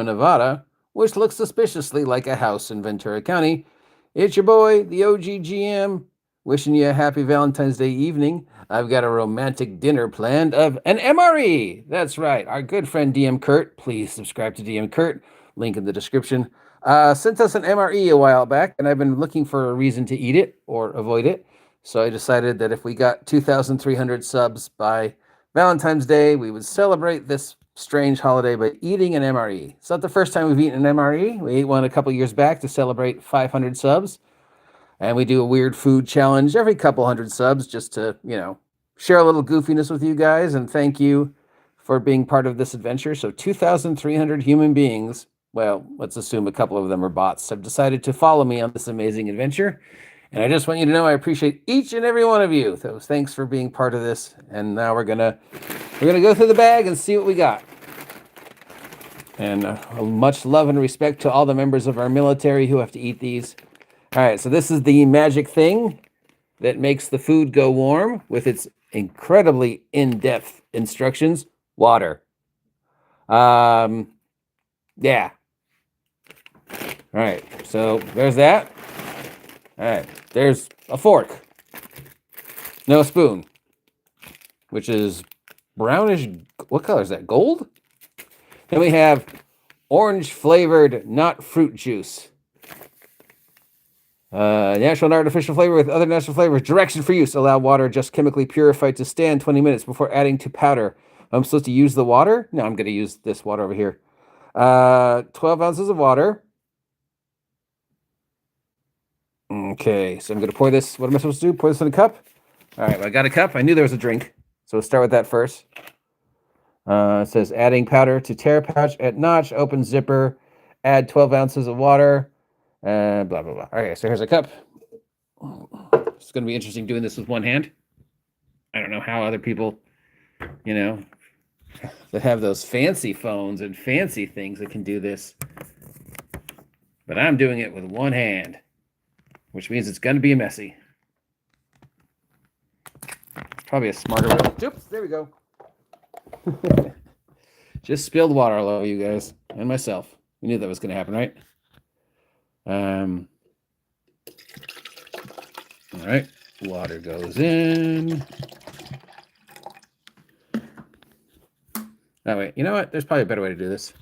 Nevada, which looks suspiciously like a house in Ventura County. It's your boy, the OGGM, wishing you a happy Valentine's Day evening. I've got a romantic dinner planned of an MRE. That's right, our good friend DM Kurt. Please subscribe to DM Kurt. Link in the description. Sent us an MRE a while back, and I've been looking for a reason to eat it or avoid it. So I decided that if we got 2,300 subs by Valentine's Day, we would celebrate this strange holiday by eating an MRE. It's not the first time we've eaten an MRE. We ate one a couple years back to celebrate 500 subs. And we do a weird food challenge every couple hundred subs just to, share a little goofiness with you guys and thank you for being part of this adventure. So 2,300 human beings, well, let's assume a couple of them are bots, have decided to follow me on this amazing adventure. And I just want you to know I appreciate each and every one of you. So thanks for being part of this. And now we're gonna go through the bag and see what we got. And much love and respect to all the members of our military who have to eat these. All right, so this is the magic thing that makes the food go warm with its incredibly in-depth instructions. Water. Yeah. All right, so there's that. All right, there's a fork. No spoon, which is brownish. What color is that? Gold? Then we have orange-flavored not fruit juice. Natural and artificial flavor with other natural flavors. Direction for use. Allow water just chemically purified to stand 20 minutes before adding to powder. I'm supposed to use the water? No, I'm going to use this water over here. 12 ounces of water. Okay, so I'm going to pour this. What am I supposed to do? Pour this in a cup? All right, well, I got a cup. I knew there was a drink. So we'll start with that first. It says adding powder to tear pouch at notch, open zipper, add 12 ounces of water, blah, blah, blah. Okay, so here's a cup. It's going to be interesting doing this with one hand. I don't know how other people, that have those fancy phones and fancy things that can do this. But I'm doing it with one hand, which means it's going to be messy. It's probably a smarter way. Oops, there we go. Just spilled water all over you guys and myself. We knew that was going to happen, right? All right, water goes in. Oh, wait, you know what? There's probably a better way to do this.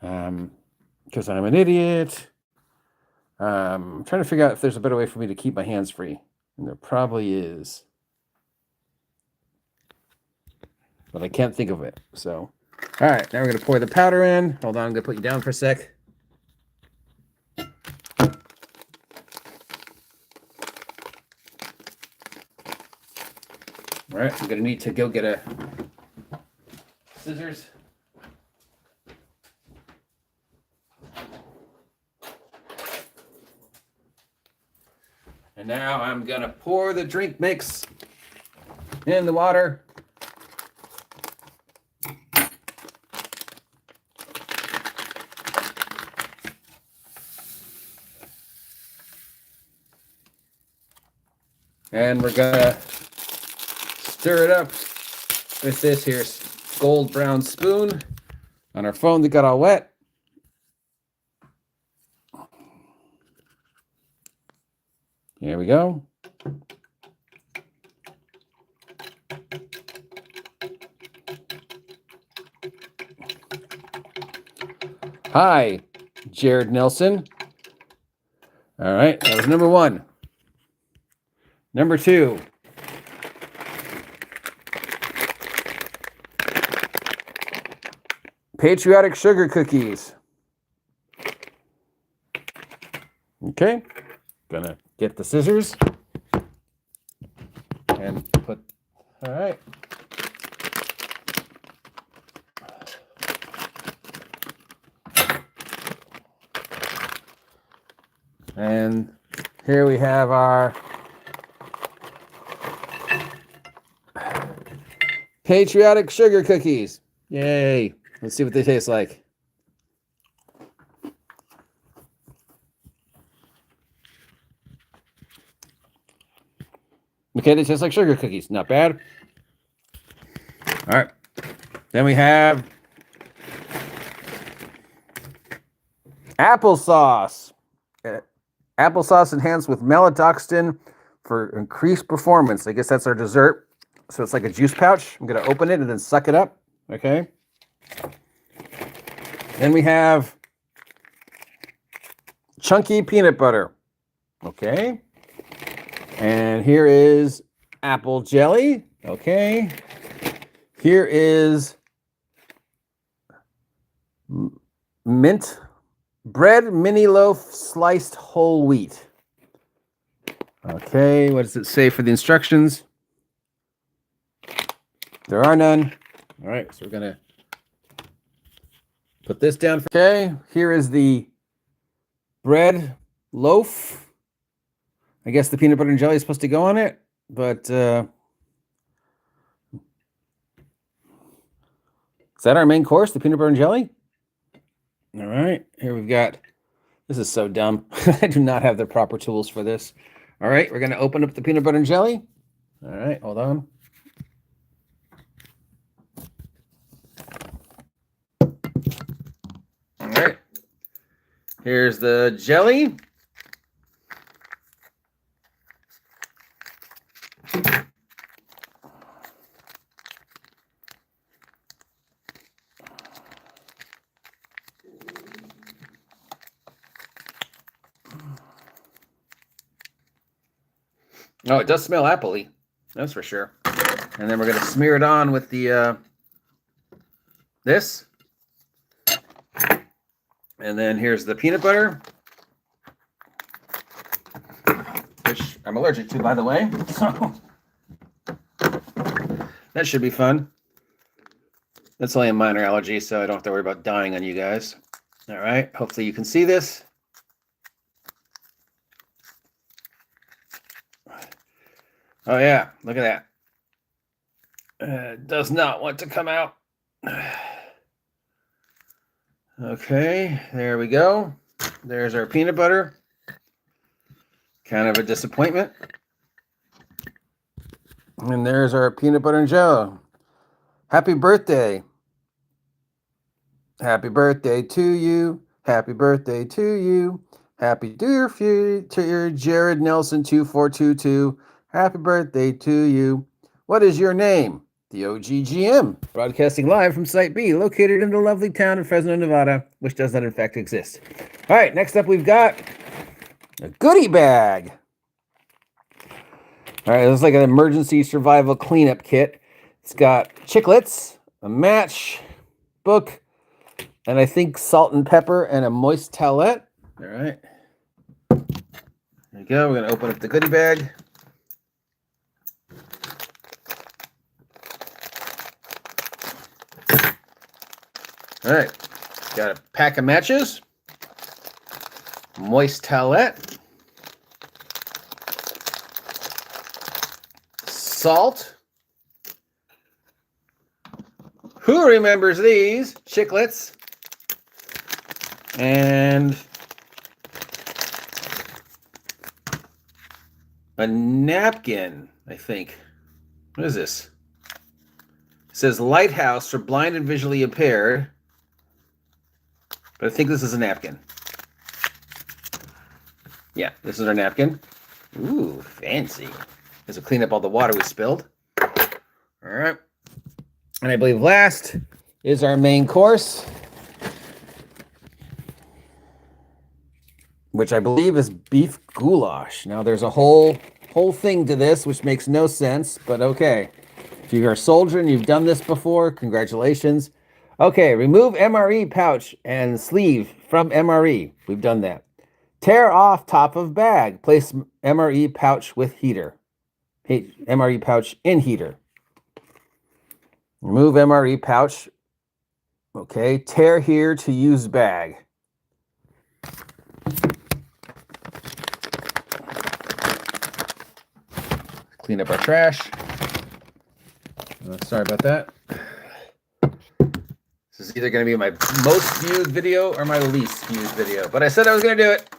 Because I'm an idiot. I'm trying to figure out if there's a better way for me to keep my hands free. And there probably is. But I can't think of it. So, all right, now we're going to pour the powder in. Hold on, I'm going to put you down for a sec. All right, I'm going to need to go get a scissors. And now I'm going to pour the drink mix in the water. And we're gonna stir it up with this here gold brown spoon on our phone that got all wet. Here we go. Hi, Jared Nelson. All right, that was number one. Number two. Patriotic sugar cookies. Okay, gonna get the scissors and put, all right. And here we have our patriotic sugar cookies. Yay. Let's see what they taste like. Okay, they taste like sugar cookies. Not bad. All right. Then we have Applesauce. Uh, Applesauce enhanced with maltodextrin for increased performance. I guess that's our dessert. So it's like a juice pouch. I'm going to open it and then suck it up. Okay. Then we have chunky peanut butter. Okay. And here is apple jelly. Okay. Here is mint bread mini loaf sliced whole wheat. Okay, what does it say for the instructions? There are none. All right, so we're going to put this down. Okay, here is the bread loaf. I guess the peanut butter and jelly is supposed to go on it, but is that our main course, the peanut butter and jelly? All right, here we've got, this is so dumb. I do not have the proper tools for this. All right, we're going to open up the peanut butter and jelly. All right, hold on. All right, here's the jelly. Oh, it does smell apple-y. That's for sure. And then we're going to smear it on with the this. And then here's the peanut butter, which I'm allergic to, by the way. So that should be fun. That's only a minor allergy, so I don't have to worry about dying on you guys. All right. Hopefully you can see this. Oh, yeah. Look at that. Does not want to come out. Okay. There we go. There's our peanut butter. Kind of a disappointment. And there's our peanut butter and jelly. Happy birthday. Happy birthday to you. Happy birthday to you. Happy dear future Jared Nelson 2422. Happy birthday to you. What is your name? The OGGM, broadcasting live from Site B, located in the lovely town of Fresno, Nevada, which does not in fact exist. All right, next up we've got a goodie bag. All right, this is like an emergency survival cleanup kit. It's got chiclets, a match, book, and I think salt and pepper and a moist towelette. All right. There you go. We're going to open up the goodie bag. All right. Got a pack of matches, moist towelette, salt. Who remembers these? Chiclets. And a napkin, I think. What is this? It says Lighthouse for blind and visually impaired. But I think this is a napkin. Yeah, this is our napkin. Ooh, fancy. This will clean up all the water we spilled. All right. And I believe last is our main course, which I believe is beef goulash. Now, there's a whole thing to this, which makes no sense, but okay. If you're a soldier and you've done this before, congratulations. Okay, remove MRE pouch and sleeve from MRE. We've done that. Tear off top of bag. Place MRE pouch with heater. MRE pouch in heater. Remove MRE pouch. Okay, tear here to use bag. Clean up our trash. Sorry about that. This is either going to be my most viewed video or my least viewed video, but I said I was going to do it.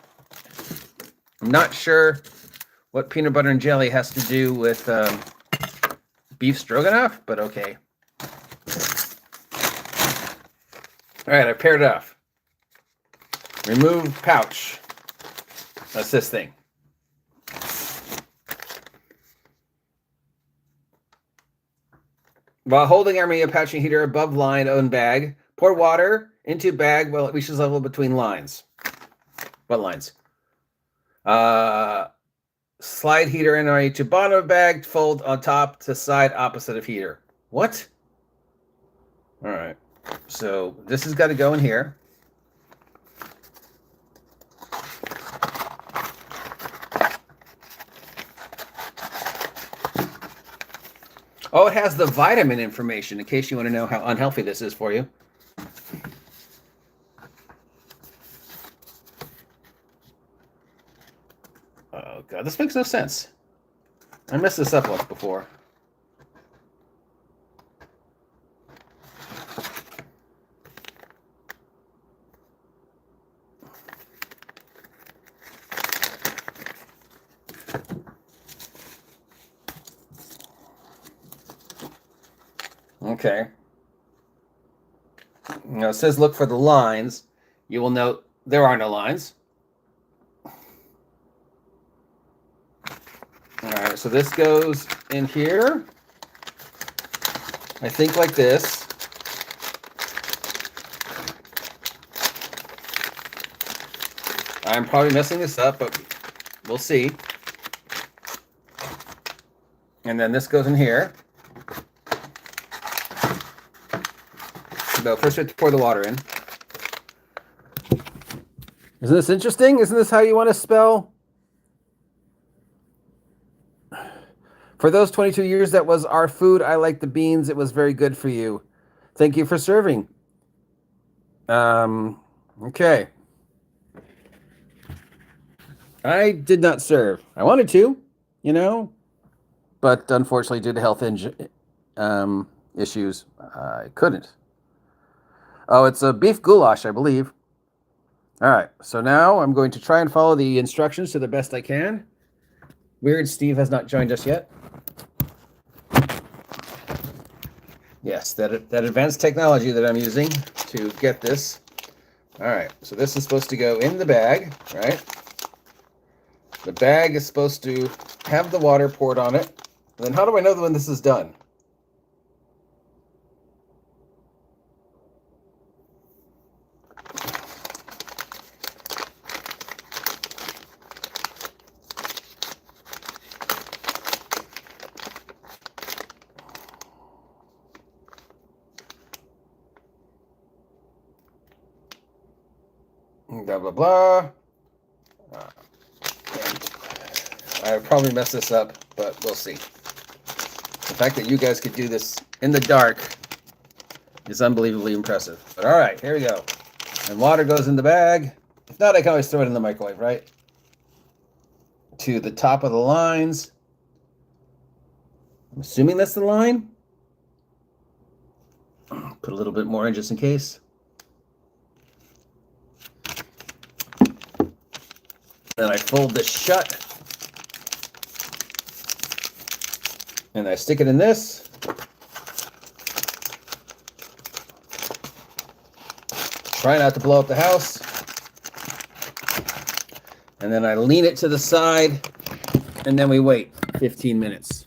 I'm not sure what peanut butter and jelly has to do with beef stroganoff, but okay. All right, I paired it off. Remove pouch. That's this thing. While holding Armenia pouching heater above line on bag, pour water into bag while it reaches level between lines. What lines? Slide heater in to bottom of bag, fold on top to side opposite of heater. What? All right. So this has got to go in here. Oh, it has the vitamin information in case you want to know how unhealthy this is for you. Oh, God, this makes no sense. I messed this up once before. Okay. Now it says look for the lines. You will note there are no lines. All right, so this goes in here. I think like this. I'm probably messing this up, but we'll see. And then this goes in here. So first we have to pour the water in. Isn't this interesting? Isn't this how you want to spell? For those 22 years that was our food, I like the beans. It was very good for you. Thank you for serving. Okay. I did not serve. I wanted to, but unfortunately due to health issues, I couldn't. Oh, it's a beef goulash, I believe. All right, so now I'm going to try and follow the instructions to the best I can. Weird, Steve has not joined us yet. Yes, that advanced technology that I'm using to get this. All right, so this is supposed to go in the bag, right? The bag is supposed to have the water poured on it. And then how do I know when this is done? Blah, blah, blah. I probably messed this up, but we'll see. The fact that you guys could do this in the dark is unbelievably impressive. But all right, here we go. And water goes in the bag. If not, I can always throw it in the microwave, right? To the top of the lines. I'm assuming that's the line. Put a little bit more in just in case. Then I fold this shut. And I stick it in this. Try not to blow up the house. And then I lean it to the side. And then we wait 15 minutes.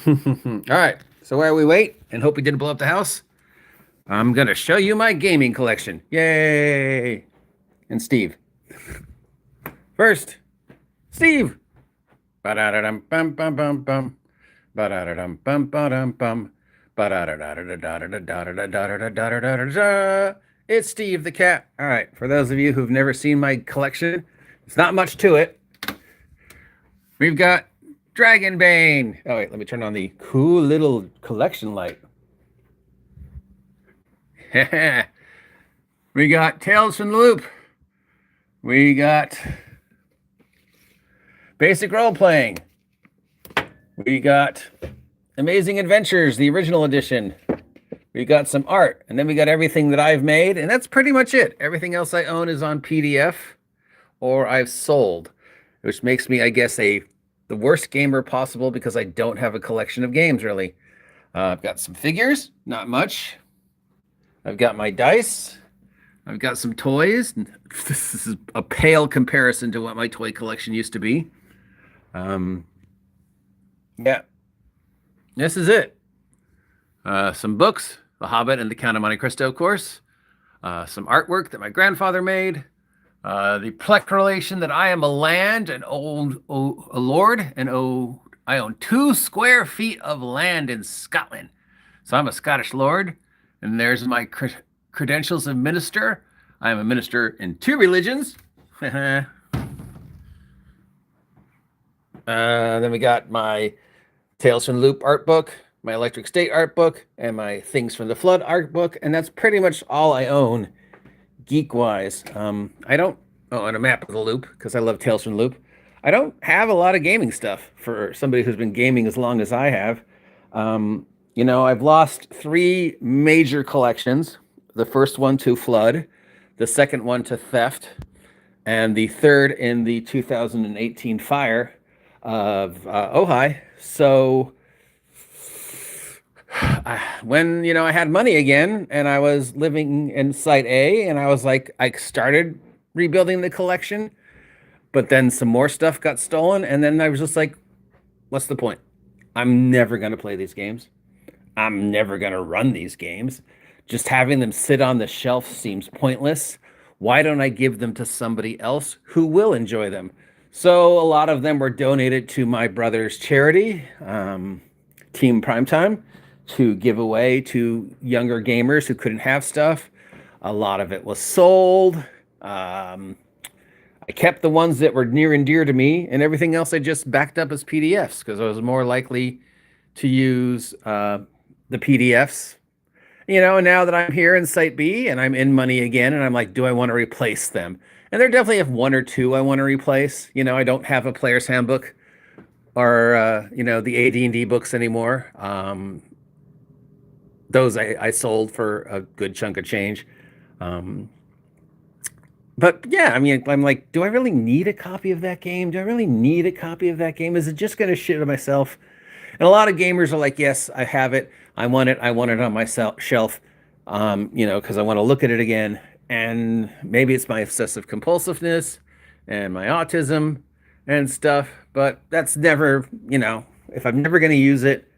All right. So while we wait and hope we didn't blow up the house, I'm going to show you my gaming collection. Yay! And Steve. First, Steve. Ba-da-da-dum-bum-bum-bum-bum. Ba-da-da-dum-bum-ba-dum-bum. Ba-da-da-da-da-da-da-da-da-da-da-da-da. It's Steve the cat. All right. For those of you who've never seen my collection, it's not much to it. We've got Dragonbane. Oh, wait. Let me turn on the cool little collection light. We got Tales from the Loop. We got Basic Role Playing. We got Amazing Adventures, the original edition. We got some art, and then we got everything that I've made, and that's pretty much it. Everything else I own is on PDF or I've sold, which makes me, I guess, the worst gamer possible because I don't have a collection of games, really. I've got some figures, not much. I've got my dice. I've got some toys. This is a pale comparison to what my toy collection used to be. Um, yeah, this is it. Some books, The Hobbit and the Count of Monte Cristo, of course. Some artwork that my grandfather made. The proclamation that I am a land, a lord, and I own 2 square feet of land in Scotland. So I'm a Scottish lord, and there's my credentials of minister. I am a minister in 2 religions. Then we got my Tales from the Loop art book, my Electric State art book, and my Things from the Flood art book, and that's pretty much all I own geek wise. I don't. Oh, and a map of the loop because I love Tales from the Loop. I don't have a lot of gaming stuff for somebody who's been gaming as long as I have. I've lost 3 major collections. The first one to flood, the second one to theft, and the third in the 2018 fire of Ojai. So when I had money again and I was living in Site A, and I was like, I started rebuilding the collection, but then some more stuff got stolen, and then I was just like, what's the point? I'm never going to play these games. I'm never going to run these games. Just having them sit on the shelf seems pointless. Why don't I give them to somebody else who will enjoy them? So a lot of them were donated to my brother's charity, Team Primetime, to give away to younger gamers who couldn't have stuff. A lot of it was sold. I kept the ones that were near and dear to me, and everything else I just backed up as PDFs because I was more likely to use the PDFs. And now that I'm here in Site B and I'm in money again, and I'm like, do I want to replace them? And there definitely have 1 or 2 I want to replace. I don't have a player's handbook or the AD&D books anymore. Those I sold for a good chunk of change. But yeah, I mean, I'm like, do I really need a copy of that game? Do I really need a copy of that game? Is it just going to shit on myself? And a lot of gamers are like, yes, I have it. I want it. I want it on my shelf, because I want to look at it again. And maybe it's my obsessive compulsiveness and my autism and stuff. But that's never, if I'm never going to use it,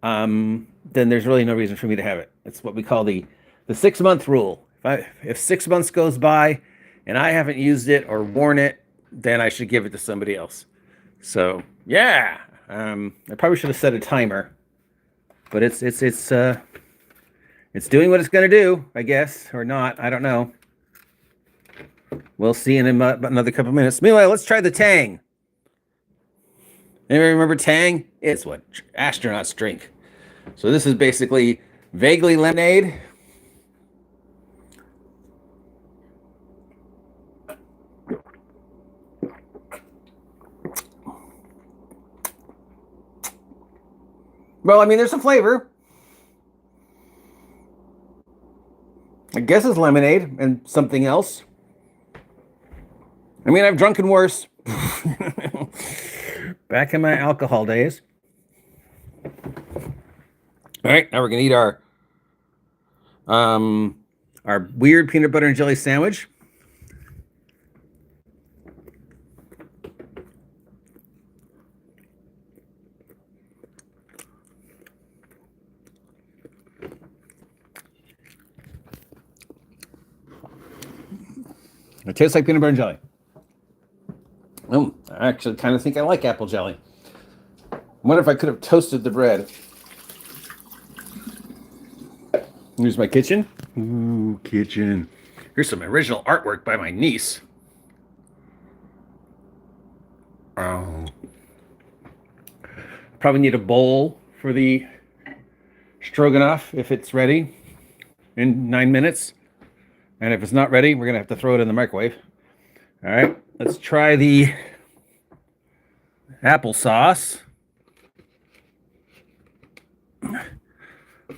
then there's really no reason for me to have it. It's what we call the 6-month rule. If 6 months goes by and I haven't used it or worn it, then I should give it to somebody else. So yeah, I probably should have set a timer, but it's doing what it's going to do, I guess, or not. I don't know. We'll see in about another couple minutes. Meanwhile, let's try the Tang. Anybody remember Tang? It's what astronauts drink. So this is basically vaguely lemonade. Well, I mean, there's some flavor. I guess it's lemonade and something else. I mean, I've drunken worse. Back in my alcohol days. All right, now we're gonna eat our weird peanut butter and jelly sandwich. It tastes like peanut butter and jelly. I actually kind of think I like apple jelly. I wonder if I could have toasted the bread. Here's my kitchen. Ooh, kitchen. Here's some original artwork by my niece. Oh. Probably need a bowl for the stroganoff if it's ready in 9 minutes. And if it's not ready, we're going to have to throw it in the microwave. All right, let's try the applesauce.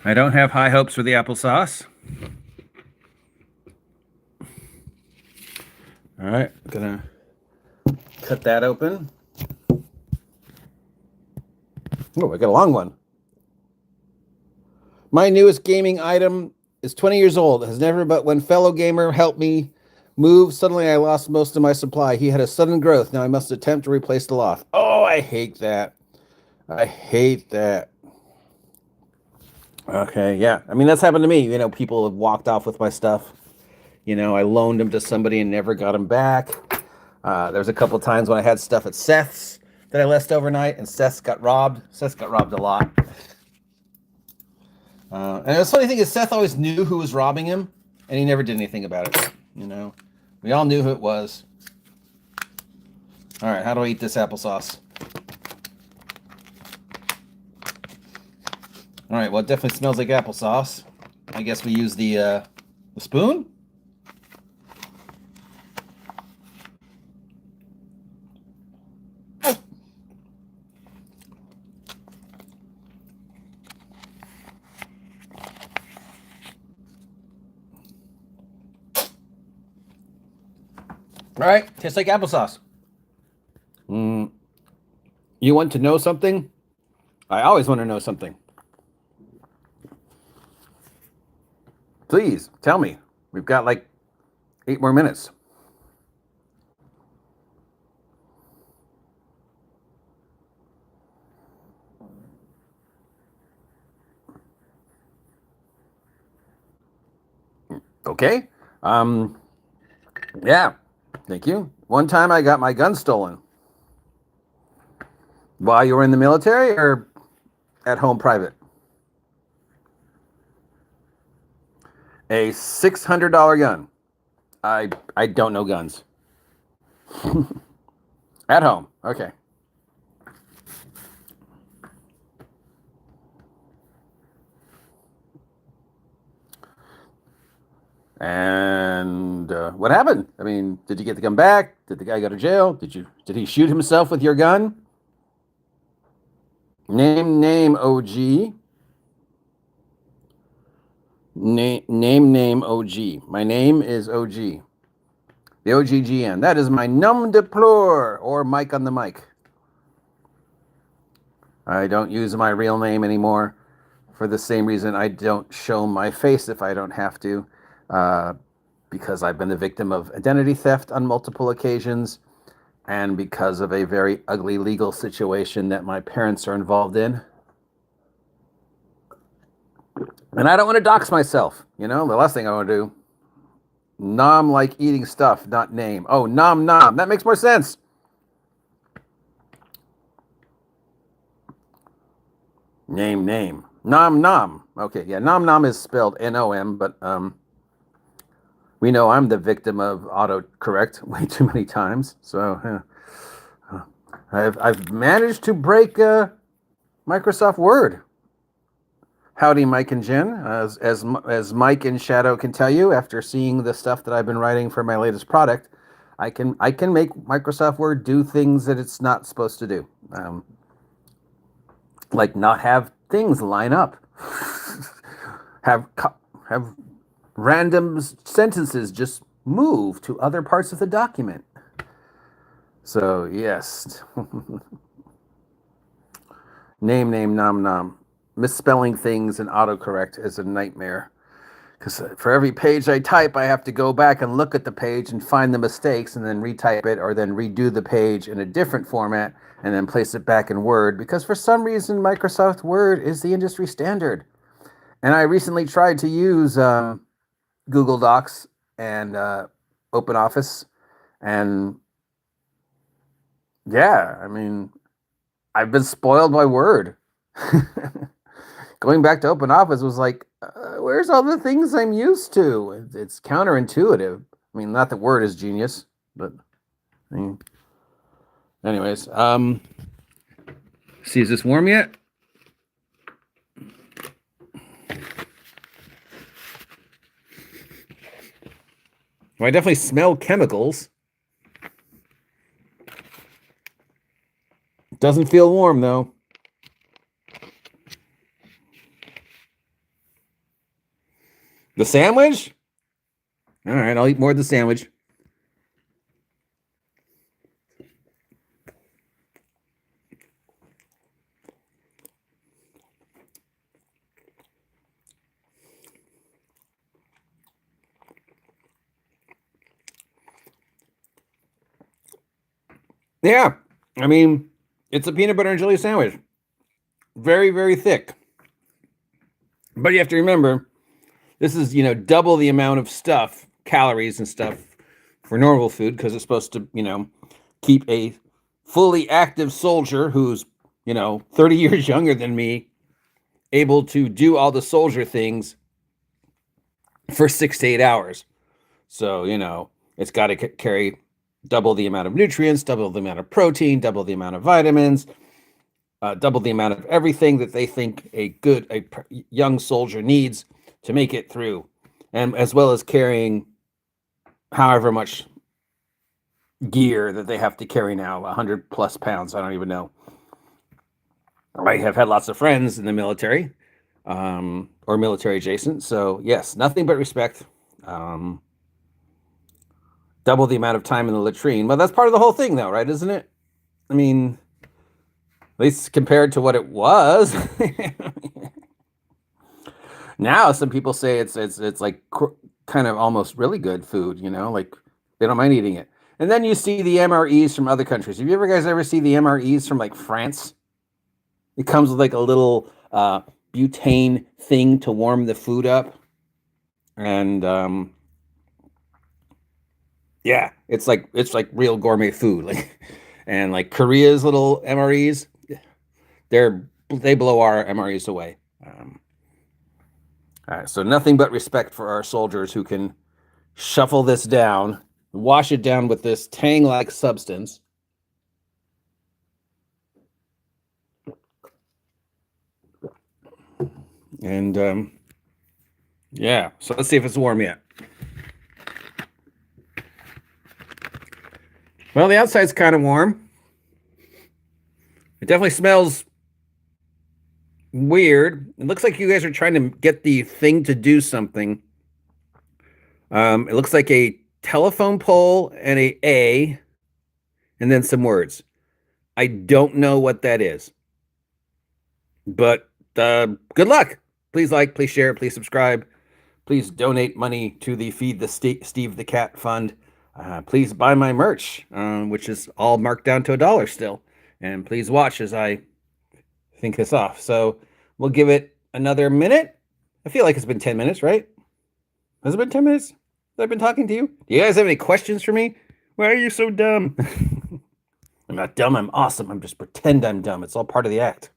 I don't have high hopes for the applesauce. All right, I'm going to cut that open. Oh, I got a long one. My newest gaming item is 20 years old. Has never but when fellow gamer helped me move, suddenly I lost most of my supply. He had a sudden growth. Now I must attempt to replace the loss. Oh, I hate that. I hate that. Okay, yeah. I mean, that's happened to me. People have walked off with my stuff. I loaned them to somebody and never got them back. There was a couple times when I had stuff at Seth's that I left overnight, and Seth's got robbed. Seth's got robbed a lot. And the funny thing is, Seth always knew who was robbing him, and he never did anything about it. We all knew who it was. All right, how do I eat this applesauce? All right, well, it definitely smells like applesauce. I guess we use the spoon. All right, tastes like applesauce. You want to know something? I always want to know something. Please tell me. We've got like 8 more minutes. Okay. Yeah. Thank you. One time I got my gun stolen. While you were in the military or at home private? A $600 gun. I don't know guns. At home. Okay. And what happened? I mean, did you get the gun back? Did the guy go to jail? Did he shoot himself with your gun? Name OG. Name OG. My name is OG. The OGGN. That is my nom de plume, or Mike on the mic. I don't use my real name anymore for the same reason I don't show my face if I don't have to, because I've been the victim of identity theft on multiple occasions, and because of a very ugly legal situation that my parents are involved in. And I don't want to dox myself. The last thing I want to do. Nom like eating stuff, not name. Oh, nom nom. That makes more sense. Name. Nom nom. Okay, yeah, nom nom is spelled Nom, but we know I'm the victim of autocorrect way too many times. So I've managed to break Microsoft Word. Howdy, Mike and Jen. As Mike and Shadow can tell you, after seeing the stuff that I've been writing for my latest product, I can make Microsoft Word do things that it's not supposed to do, like not have things line up, have random sentences just move to other parts of the document. So yes, name nom nom. Misspelling things in autocorrect is a nightmare. Because for every page I type, I have to go back and look at the page and find the mistakes and then retype it, or then redo the page in a different format and then place it back in Word. Because for some reason, Microsoft Word is the industry standard. And I recently tried to use Google Docs and Open Office. And yeah, I mean, I've been spoiled by Word. Going back to Open Office was like, where's all the things I'm used to? It's counterintuitive. I mean, not that Word is genius, but I mean, anyways, see, is this warm yet? Well, I definitely smell chemicals. Doesn't feel warm though. The sandwich? All right, I'll eat more of the sandwich. Yeah. I mean, it's a peanut butter and jelly sandwich. Very, very thick. But you have to remember, this is, double the amount of stuff, calories and stuff for normal food because it's supposed to, keep a fully active soldier who's, 30 years younger than me able to do all the soldier things for 6 to 8 hours. So, it's got to carry double the amount of nutrients, double the amount of protein, double the amount of vitamins, double the amount of everything that they think a young soldier needs to make it through, and as well as carrying however much gear that they have to carry now, 100 plus pounds. I don't even know. I have had lots of friends in the military, or military adjacent. So yes, nothing but respect. Double the amount of time in the latrine. Well, that's part of the whole thing, though, right? Isn't it? I mean, at least compared to what it was. Now, some people say it's like kind of almost really good food. Like they don't mind eating it. And then you see the MREs from other countries. Have you ever see the MREs from like France? It comes with like a little butane thing to warm the food up, and yeah, it's like real gourmet food. Like, and like Korea's little MREs, they blow our MREs away. All right, so nothing but respect for our soldiers who can shuffle this down, wash it down with this tang-like substance. And yeah, so let's see if it's warm yet. Well, the outside's kind of warm. It definitely smells weird. It looks like you guys are trying to get the thing to do something. It looks like a telephone pole and a, and then some words. I don't know what that is, but good luck. Please like, please share, please subscribe. Please donate money to the Feed the Steve the Cat Fund. Please buy my merch, which is all marked down to $1 still. And please watch as I think this off. So we'll give it another minute. I feel like it's been 10 minutes, right? Has it been 10 minutes that I've been talking to you? Do you guys have any questions for me? Why are you so dumb? I'm not dumb. I'm awesome. I'm just pretend I'm dumb. It's all part of the act.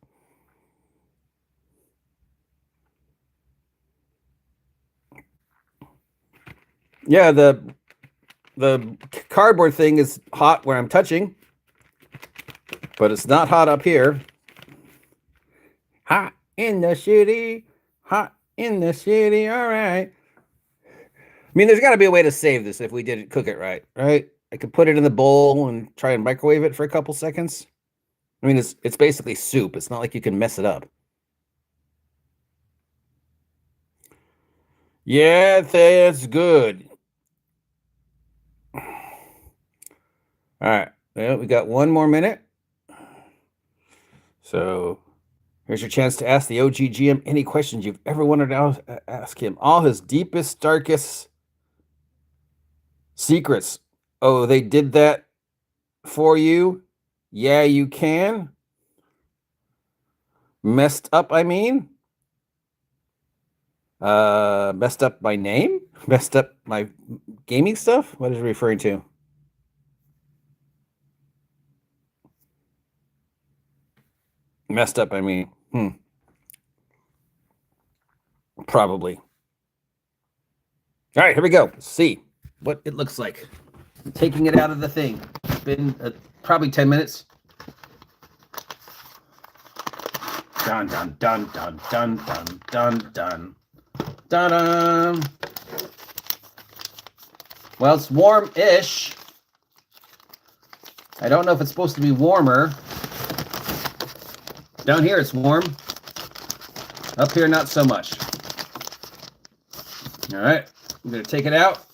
Yeah, the cardboard thing is hot where I'm touching, but it's not hot up here. Hot in the city, hot in the city. All right. I mean, there's got to be a way to save this if we didn't cook it right, right? I could put it in the bowl and try and microwave it for a couple seconds. I mean, it's basically soup. It's not like you can mess it up. Yeah, that's good. All right. Well, we got one more minute. So here's your chance to ask the OGGM any questions you've ever wanted to ask him. All his deepest, darkest secrets. Oh, they did that for you? Yeah, you can. Messed up, I mean. Messed up my name? Messed up my gaming stuff? What is it referring to? Messed up, I mean. Probably. All right, here we go. Let's see what it looks like. I'm taking it out of the thing. It's been probably 10 minutes. Dun, dun, dun, dun, dun, dun, dun, dun. Dun-dun. Well, it's warm-ish. I don't know if it's supposed to be warmer. Down here it's warm. Up here, not so much. All right, I'm going to take it out.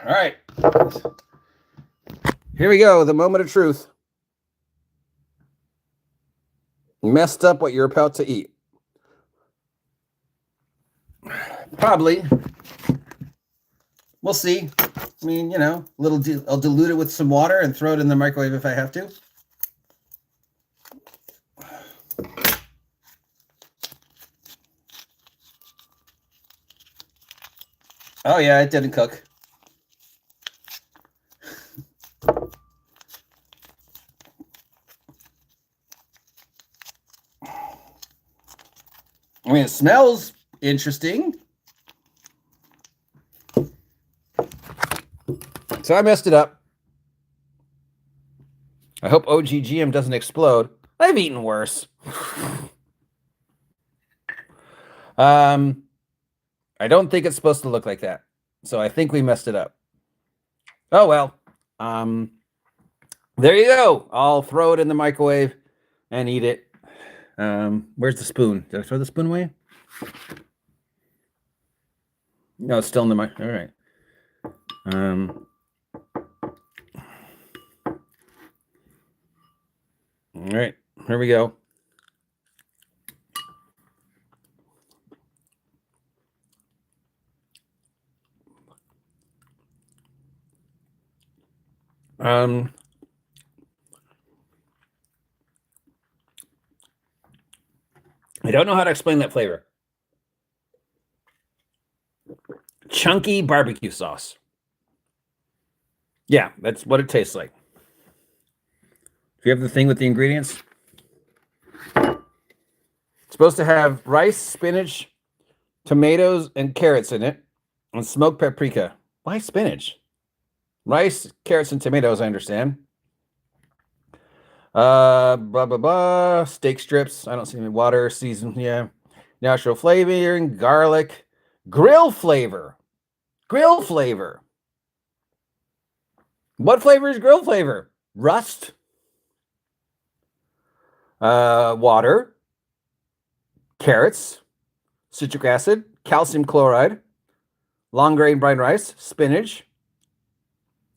All All right. Here we go. The moment of truth. Messed up what you're about to eat. Probably. We'll see. I mean, I'll dilute it with some water and throw it in the microwave if I have to. Oh yeah, it didn't cook. I mean, it smells interesting. So I messed it up. I hope OGGM doesn't explode. I've eaten worse. I don't think it's supposed to look like that. So I think we messed it up. Oh, well. There you go. I'll throw it in the microwave and eat it. Where's the spoon? Did I throw the spoon away? No, it's still in the mic. All right. All right. Here we go. I don't know how to explain that flavor. Chunky barbecue sauce. Yeah, that's what it tastes like. Do you have the thing with the ingredients? It's supposed to have rice, spinach, tomatoes, and carrots in it, and smoked paprika. Why spinach? Rice, carrots, and tomatoes, I understand. Blah, blah, blah. Steak strips. I don't see any water, season. Yeah. Natural flavoring, garlic, grill flavor. Grill flavor. What flavor is grill flavor? Rust. Water. Carrots. Citric acid. Calcium chloride. Long grain brown rice. Spinach.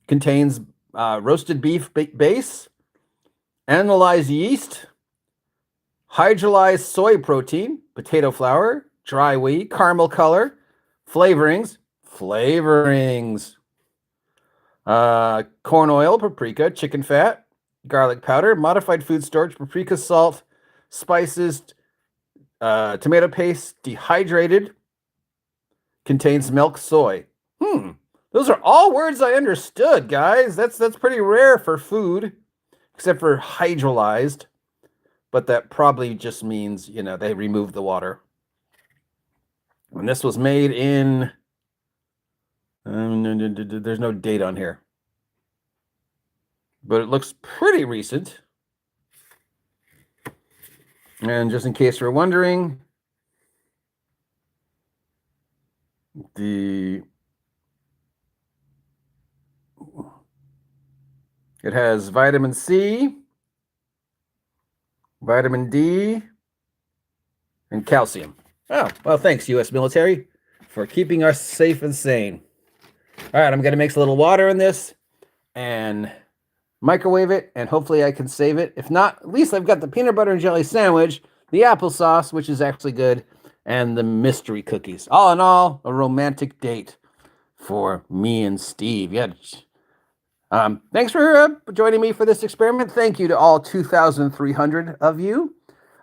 Contains roasted beef base. Analyzed yeast. Hydrolyzed soy protein. Potato flour. Dry wheat. Caramel color. Flavorings. Corn oil, paprika, chicken fat, garlic powder, modified food storage, paprika, salt, spices, tomato paste, dehydrated, contains milk, soy. Those are all words I understood, guys. That's pretty rare for food, except for hydrolyzed. But that probably just means, they removed the water. And this was made in... there's no date on here. But it looks pretty recent. And just in case you're wondering, it has vitamin C, vitamin D, and calcium. Oh, well, thanks, U.S. military, for keeping us safe and sane. All right, I'm going to mix a little water in this and microwave it, and hopefully I can save it. If not, at least I've got the peanut butter and jelly sandwich, the applesauce, which is actually good, and the mystery cookies. All in all, a romantic date for me and Steve. Yeah. Thanks for joining me for this experiment. Thank you to all 2,300 of you.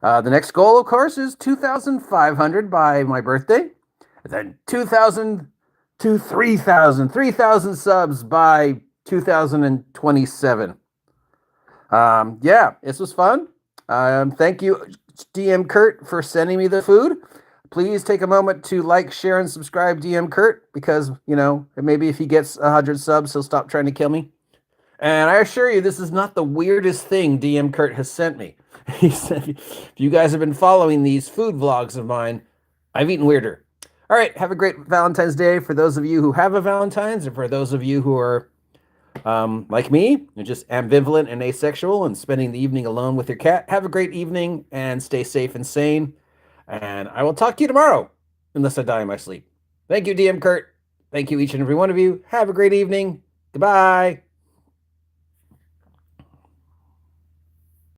The next goal, of course, is 2,500 by my birthday. And then 2,000 to 3,000 subs by 2027. Yeah, this was fun. Thank you, DM Kurt, for sending me the food. Please take a moment to like, share, and subscribe, DM Kurt, because, maybe if he gets 100 subs, he'll stop trying to kill me. And I assure you, this is not the weirdest thing DM Kurt has sent me. He said, if you guys have been following these food vlogs of mine, I've eaten weirder. All right, have a great Valentine's Day for those of you who have a Valentine's, and for those of you who are like me, you're just ambivalent and asexual and spending the evening alone with your cat. Have a great evening and stay safe and sane. And I will talk to you tomorrow, unless I die in my sleep. Thank you, DM Kurt. Thank you, each and every one of you. Have a great evening. Goodbye.